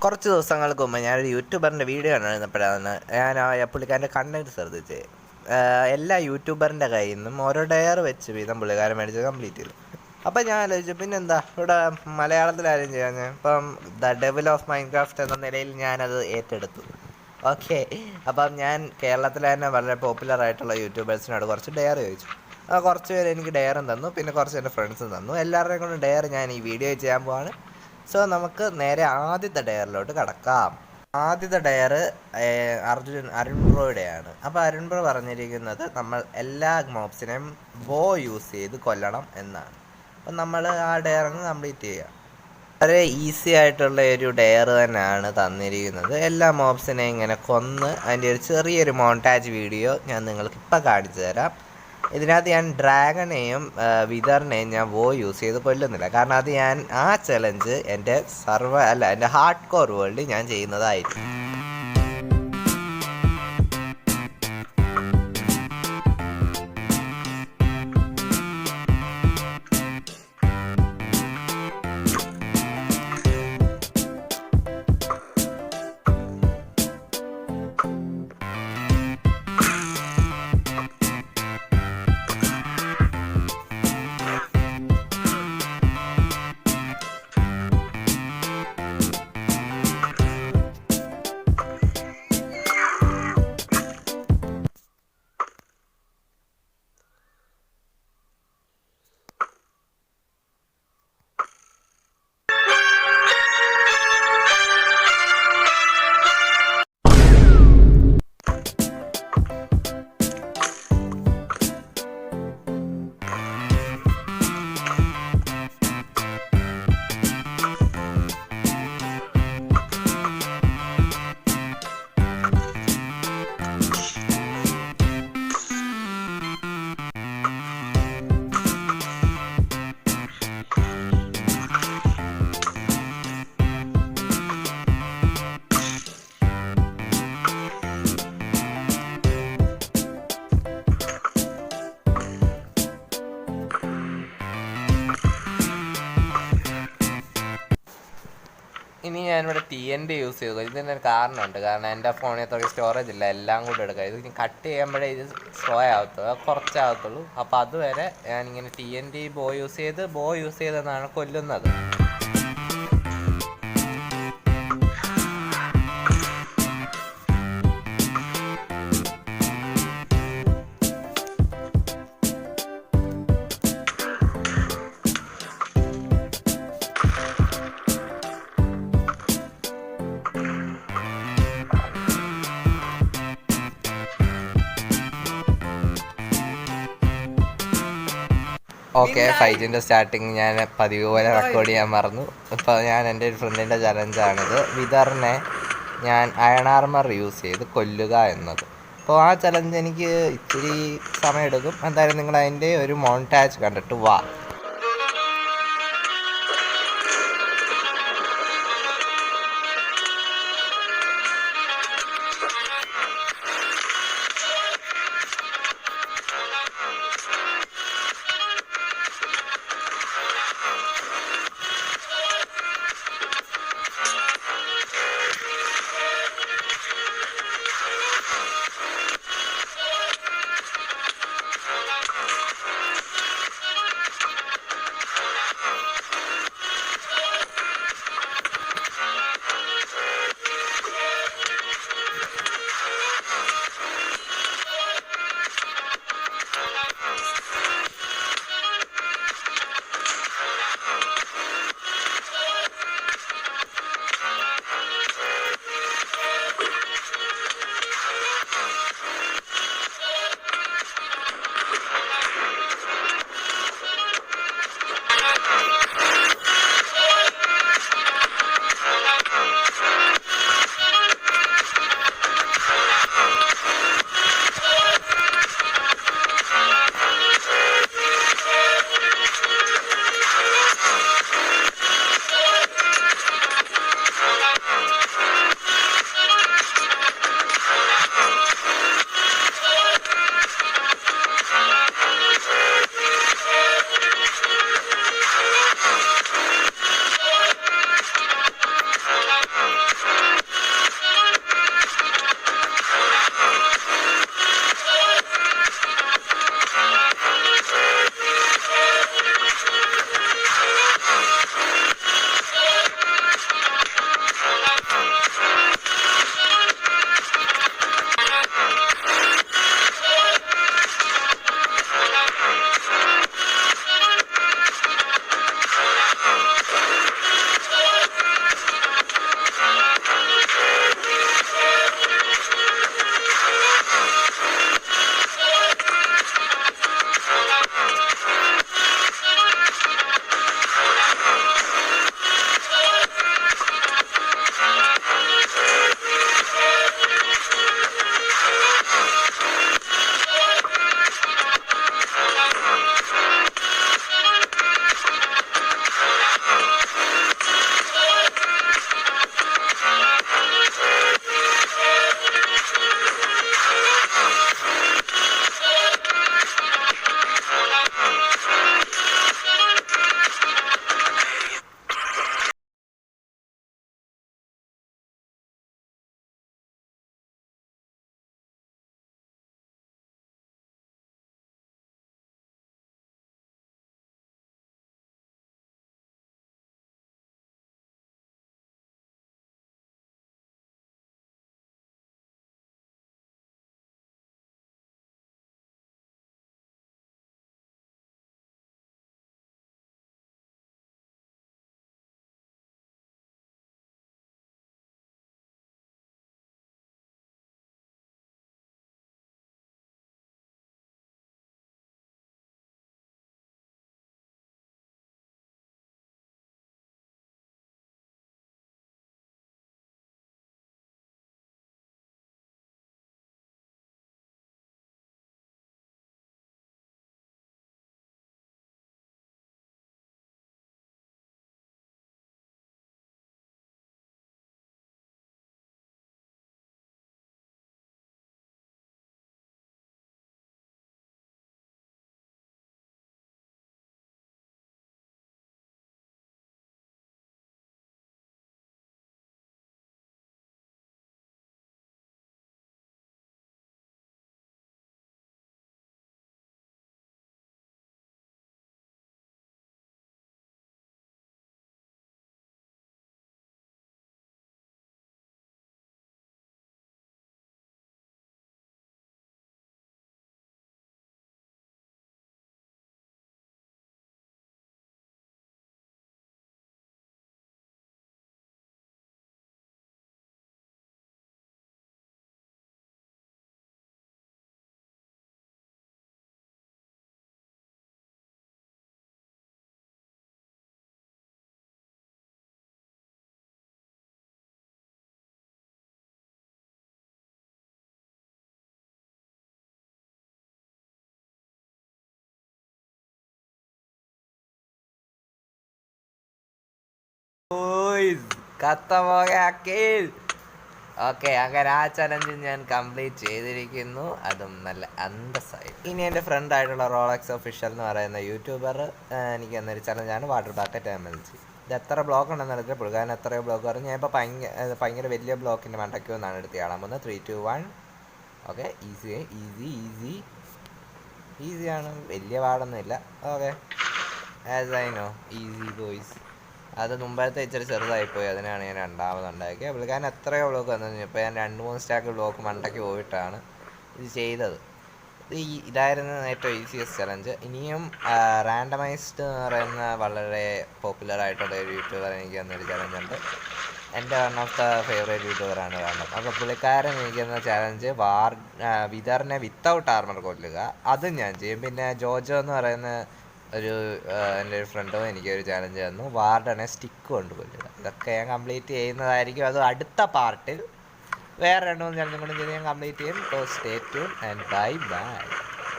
കുറച്ച് ദിവസങ്ങൾക്ക് മുമ്പ് ഞാനൊരു യൂട്യൂബറിൻ്റെ വീഡിയോ കണ്ടിരുന്നപ്പോഴാണ് ഞാൻ പുള്ളിക്കാരൻ്റെ കണ്ടൻറ്റ് ശ്രദ്ധിച്ചത്. എല്ലാ യൂട്യൂബറിൻ്റെ കയ്യിൽ നിന്നും ഓരോ ഡയർ വെച്ച് വീതം പുള്ളിക്കാരൻ മേടിച്ച് കംപ്ലീറ്റ് ചെയ്തു. അപ്പം ഞാൻ ആലോചിച്ചു, പിന്നെന്താ ഇവിടെ മലയാളത്തിലാരും ചെയ്യാൻ. ഇപ്പം ദ ഡെവിൽ ഓഫ് മൈൻക്രാഫ്റ്റ് എന്ന നിലയിൽ ഞാനത് ഏറ്റെടുത്തു. ഓക്കെ, അപ്പം ഞാൻ കേരളത്തിലെ തന്നെ വളരെ പോപ്പുലറായിട്ടുള്ള യൂട്യൂബേഴ്സിനോട് കുറച്ച് ഡയർ ചോദിച്ചു. കുറച്ച് പേര് എനിക്ക് ഡയറും തന്നു, പിന്നെ കുറച്ച് എൻ്റെ ഫ്രണ്ട്സും തന്നു. എല്ലാവരുടെയും കൊണ്ട് ഡയർ ഞാൻ ഈ വീഡിയോ ചെയ്യാൻ പോവാണ്. സോ നമുക്ക് നേരെ ആദ്യത്തെ ഡയറിലോട്ട് കടക്കാം. ആദ്യത്തെ ഡയർ അരുൺ ബ്രോയുടെയാണ്. അപ്പോൾ അരുൺ ബ്രോ പറഞ്ഞിരിക്കുന്നത് നമ്മൾ എല്ലാ മോബ്സിനെയും ബോ യൂസ് ചെയ്ത് കൊല്ലണം എന്നാണ്. അപ്പം നമ്മൾ ആ ഡയർ അങ്ങ് കംപ്ലീറ്റ് ചെയ്യുക. വളരെ ഈസി ആയിട്ടുള്ള ഒരു ഡയർ തന്നെയാണ് തന്നിരിക്കുന്നത്. എല്ലാ മോബ്സിനെയും ഇങ്ങനെ കൊന്ന് അതിൻ്റെ ഒരു ചെറിയൊരു മോണ്ടാജ് വീഡിയോ ഞാൻ നിങ്ങൾക്ക് ഇപ്പം കാണിച്ചു തരാം. ഇതിനകത്ത് ഞാൻ ഡ്രാഗനെയും വിതറിനെയും ഞാൻ യൂസ് ചെയ്ത് കൊല്ലുന്നില്ല, കാരണം അത് ഞാൻ ആ ചലഞ്ച് എൻ്റെ എൻ്റെ ഹാർഡ് കോർ വേൾഡിൽ ഞാൻ ചെയ്യുന്നതായിരിക്കും. ഇനി ഞാനിവിടെ TNT യൂസ് ചെയ്തു. ഇതിന് കാരണമുണ്ട്, കാരണം എൻ്റെ ഫോണിൽ അത്ര സ്റ്റോറേജ് ഇല്ല, എല്ലാം കൂടെ എടുക്കുക. ഇത് കട്ട് ചെയ്യുമ്പോഴേ ഇത് സ്ലോ ആകത്തുള്ളൂ, കുറച്ചാകത്തുള്ളൂ. അപ്പോൾ അതുവരെ ഞാനിങ്ങനെ TNT ബോ യൂസ് ചെയ്തെന്നാണ് കൊല്ലുന്നത്. ഓക്കെ, ഫൈറ്റിൻ്റെ സ്റ്റാർട്ടിങ് ഞാൻ പതിവ് പോലെ റെക്കോർഡ് ചെയ്യാൻ മറന്നു. ഇപ്പോൾ ഞാൻ എൻ്റെ ഒരു ഫ്രണ്ടിൻ്റെ ചലഞ്ചാണിത്. വിതറിനെ ഞാൻ അയൺ ആർമർ യൂസ് ചെയ്ത് കൊല്ലുക എന്നത്. അപ്പോൾ ആ ചലഞ്ച് എനിക്ക് ഇച്ചിരി സമയമെടുക്കും. എന്തായാലും നിങ്ങൾ അതിൻ്റെ ഒരു മോണ്ടാജ് കണ്ടിട്ട് വാ. ഓക്കെ, അങ്ങനെ ആ ചലഞ്ച് ഞാൻ കംപ്ലീറ്റ് ചെയ്തിരിക്കുന്നു. അതും നല്ല അന്തസ്സായി. ഇനി എൻ്റെ ഫ്രണ്ട് ആയിട്ടുള്ള റോളക്സ് ഒഫീഷ്യൽ എന്ന് പറയുന്ന യൂട്യൂബർ എനിക്ക് തന്നൊരു ചലഞ്ചാണ് വാട്ടർ ബക്കറ്റ് എമൽജി. ഇത് എത്ര ബ്ലോക്ക് ഉണ്ടെന്ന് അറിയില്ല, പുള്ളിക്കാരൻ എത്രയോ ബ്ലോക്ക് പറഞ്ഞു. ഞാൻ ഇപ്പോൾ ഭയങ്കര വലിയ ബ്ലോക്കിൻ്റെ മണ്ടയ്ക്ക് വന്നാണ് എടുത്ത് കാണാൻ പോകുന്നത്. 3, 2, 1. ഓക്കെ, ഈസിയാണ്, വലിയ പാടൊന്നുമില്ല. Okay, as I know, easy boys. അത് മുമ്പത്തെ ഇച്ചിരി ചെറുതായിപ്പോയി, അതിനാണ് ഞാൻ രണ്ടാമതുണ്ടാക്കിയത്. പുള്ളിക്കാരൻ എത്രയോ ബ്ലോക്ക് വന്നു. ഇപ്പോൾ ഞാൻ 2-3 സ്റ്റാക്ക് ബ്ലോക്ക് മണ്ടയ്ക്ക് പോയിട്ടാണ് ഇത് ചെയ്തത്. ഇതായിരുന്നു ഏറ്റവും ഈസിയസ്റ്റ് ചലഞ്ച്. ഇനിയും റാൻഡമൈസ്ഡ് എന്ന് പറയുന്ന വളരെ പോപ്പുലറായിട്ടുള്ള ഒരു യൂട്യൂബർ എനിക്ക് തന്നൊരു ചലഞ്ചുണ്ട്. എൻ്റെ വൺ ഓഫ് ദ ഫേവറേറ്റ് യൂട്യൂബറാണ് റാൻഡം. അപ്പോൾ പുള്ളിക്കാരൻ എനിക്ക് തന്ന ചലഞ്ച് വിതറിനെ വിത്തൗട്ട് ആർമർ കൊല്ലുക. അതും ഞാൻ ചെയ്യും. പിന്നെ ജോജോ എന്ന് പറയുന്ന എൻ്റെ ഒരു ഫ്രണ്ടോ എനിക്കൊരു ചലഞ്ച് തന്നു, വാർഡനെ സ്റ്റിക്ക് കൊണ്ട് കൊല്ലുക. ഇതൊക്കെ ഞാൻ കംപ്ലീറ്റ് ചെയ്യുന്നതായിരിക്കും. അത് അടുത്ത പാർട്ടിൽ വേറെ 2-3 ചലഞ്ചും കൂടെ ചെയ്ത് ഞാൻ കംപ്ലീറ്റ് ചെയ്യും. So stay tune and by.